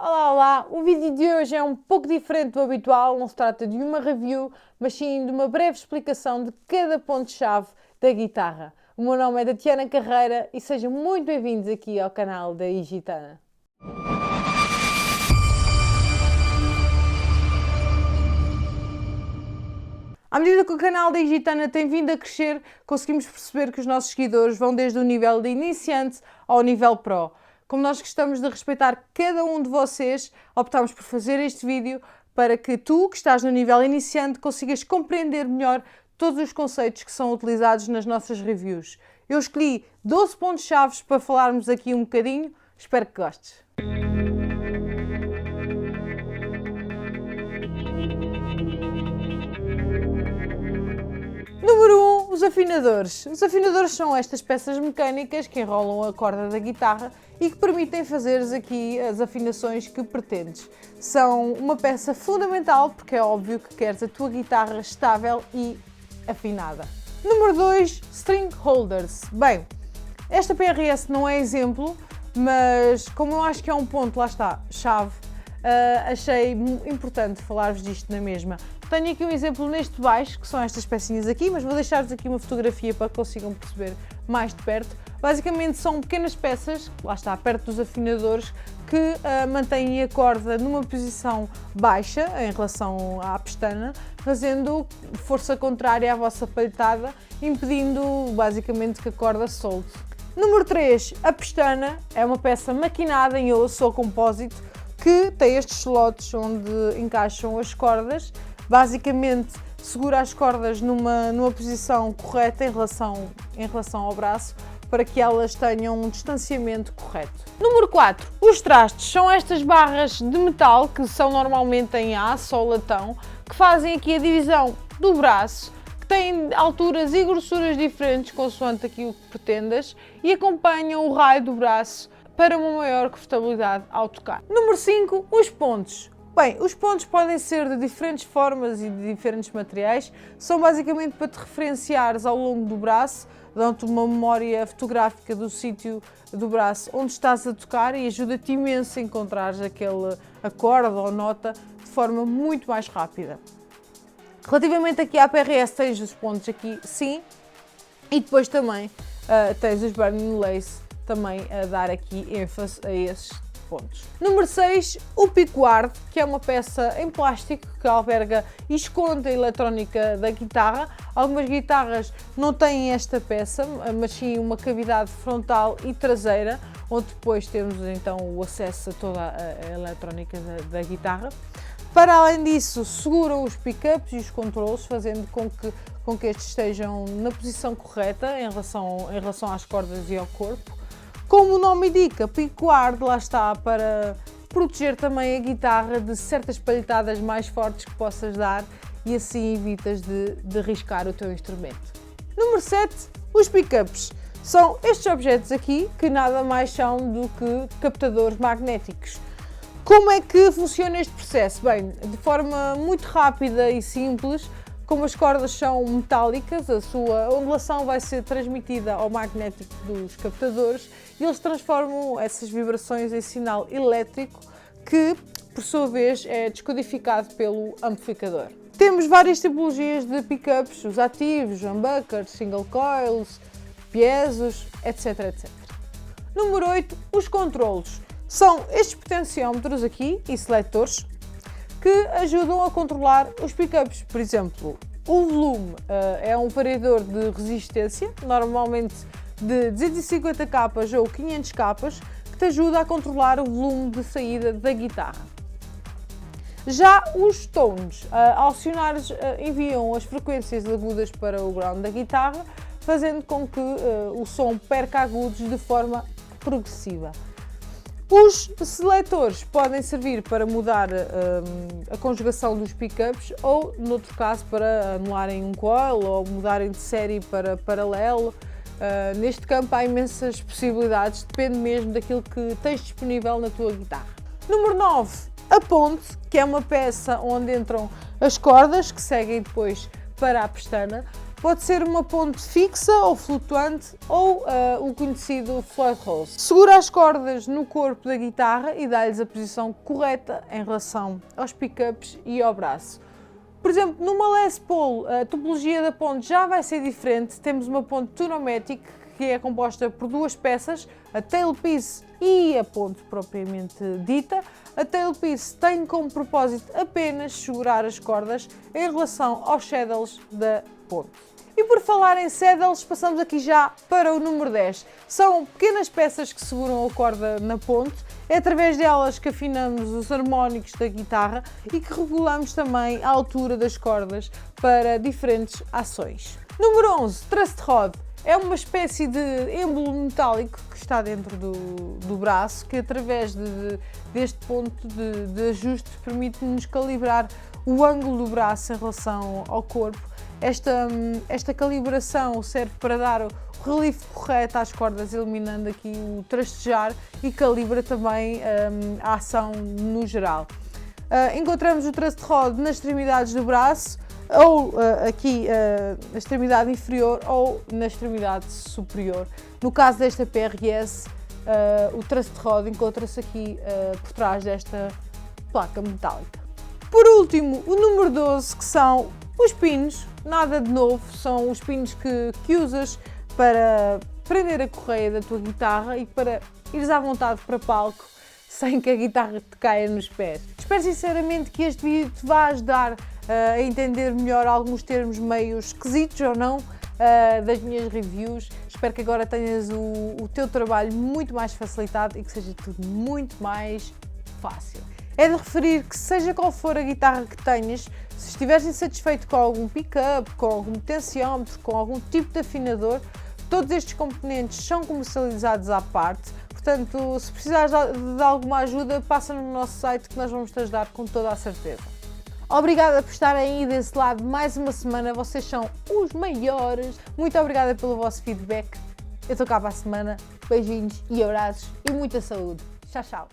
Olá, olá! O vídeo de hoje é um pouco diferente do habitual, não se trata de uma review, mas sim de uma breve explicação de cada ponto-chave da guitarra. O meu nome é Tatiana Carreira e sejam muito bem-vindos aqui ao canal da Igitana. À medida que o canal da Igitana tem vindo a crescer, conseguimos perceber que os nossos seguidores vão desde o nível de iniciante ao nível pro. Como nós gostamos de respeitar cada um de vocês, optámos por fazer este vídeo para que tu, que estás no nível iniciante, consigas compreender melhor todos os conceitos que são utilizados nas nossas reviews. Eu escolhi 12 pontos-chave para falarmos aqui um bocadinho, espero que gostes. Número 1, os afinadores. Os afinadores são estas peças mecânicas que enrolam a corda da guitarra e que permitem fazeres aqui as afinações que pretendes. São uma peça fundamental porque é óbvio que queres a tua guitarra estável e afinada. Número 2, string holders. Bem, esta PRS não é exemplo, mas como eu acho que é um ponto, lá está, chave, achei importante falar-vos disto na mesma. Tenho aqui um exemplo neste baixo, que são estas pecinhas aqui, mas vou deixar-vos aqui uma fotografia para que consigam perceber mais de perto. Basicamente são pequenas peças, lá está, perto dos afinadores, que mantêm a corda numa posição baixa em relação à pestana, fazendo força contrária à vossa palhetada, impedindo basicamente que a corda solte. Número 3, a pestana é uma peça maquinada em osso ou compósito que tem estes slots onde encaixam as cordas. Basicamente segura as cordas numa posição correta em relação ao braço para que elas tenham um distanciamento correto. Número 4, os trastes. São estas barras de metal que são normalmente em aço ou latão, que fazem aqui a divisão do braço, que têm alturas e grossuras diferentes consoante aquilo que pretendas e acompanham o raio do braço para uma maior confortabilidade ao tocar. Número 5, os pontos. Bem, os pontos podem ser de diferentes formas e de diferentes materiais, são basicamente para te referenciares ao longo do braço, dão-te uma memória fotográfica do sítio do braço onde estás a tocar e ajuda-te imenso a encontrares aquele acorde ou nota de forma muito mais rápida. Relativamente aqui à PRS, tens os pontos aqui, sim, e depois também tens os burning lace, também a dar aqui ênfase a esses pontos. Número 6, o pickguard, que é uma peça em plástico que alberga e esconde a eletrónica da guitarra. Algumas guitarras não têm esta peça, mas sim uma cavidade frontal e traseira, onde depois temos então o acesso a toda a eletrónica da guitarra. Para além disso, seguram os pickups e os controles, fazendo com que estes estejam na posição correta em relação às cordas e ao corpo. Como o nome indica, pickguard lá está para proteger também a guitarra de certas palhetadas mais fortes que possas dar e assim evitas de riscar o teu instrumento. Número 7, os pickups. São estes objetos aqui que nada mais são do que captadores magnéticos. Como é que funciona este processo? Bem, de forma muito rápida e simples, como as cordas são metálicas, a sua ondulação vai ser transmitida ao magnético dos captadores e eles transformam essas vibrações em sinal elétrico que, por sua vez, é descodificado pelo amplificador. Temos várias tipologias de pickups, os ativos, humbuckers, single coils, piesos, etc, etc. Número 8, os controlos. São estes potenciómetros aqui e seletores que ajudam a controlar os pickups. Por exemplo, o volume é um variador de resistência, normalmente de 250 capas ou 500 capas, que te ajuda a controlar o volume de saída da guitarra. Já os tones, ao acionares, enviam as frequências agudas para o ground da guitarra, fazendo com que o som perca agudos de forma progressiva. Os seletores podem servir para mudar a conjugação dos pickups ou, noutro caso, para anularem um coil ou mudarem de série para paralelo. Neste campo há imensas possibilidades, depende mesmo daquilo que tens disponível na tua guitarra. Número 9, a ponte, que é uma peça onde entram as cordas que seguem depois para a pestana. Pode ser uma ponte fixa ou flutuante ou o conhecido float hose. Segura as cordas no corpo da guitarra e dá-lhes a posição correta em relação aos pickups e ao braço. Por exemplo, numa Les Paul, a topologia da ponte já vai ser diferente. Temos uma ponte Tune-o-matic que é composta por duas peças, a tailpiece e a ponte propriamente dita. A tailpiece tem como propósito apenas segurar as cordas em relação aos saddles da ponte. E por falar em saddles, passamos aqui já para o número 10. São pequenas peças que seguram a corda na ponte. É através delas que afinamos os harmónicos da guitarra e que regulamos também a altura das cordas para diferentes ações. Número 11, Trussed Rod. É uma espécie de êmbolo metálico que está dentro do braço, que através deste ponto de ajuste permite-nos calibrar o ângulo do braço em relação ao corpo. Esta calibração serve para dar o relief correto às cordas, eliminando aqui o trastejar, e calibra também a ação no geral. Encontramos o Trussed Rod nas extremidades do braço, ou aqui na extremidade inferior ou na extremidade superior. No caso desta PRS, o Trussed Rod encontra-se aqui por trás desta placa metálica. Por último, o número 12, que são os pinos. Nada de novo, são os pinos que usas para prender a correia da tua guitarra e para ires à vontade para palco sem que a guitarra te caia nos pés. Espero sinceramente que este vídeo te vá ajudar a entender melhor alguns termos meio esquisitos ou não das minhas reviews. Espero que agora tenhas o teu trabalho muito mais facilitado e que seja tudo muito mais fácil. É de referir que, seja qual for a guitarra que tenhas, se estiveres insatisfeito com algum pickup, com algum tensiómetro, com algum tipo de afinador, todos estes componentes são comercializados à parte. Portanto, se precisares de alguma ajuda, passa no nosso site que nós vamos te ajudar com toda a certeza. Obrigada por estarem aí desse lado mais uma semana, vocês são os maiores. Muito obrigada pelo vosso feedback. Eu estou cá para a semana. Beijinhos e abraços e muita saúde. Tchau, tchau.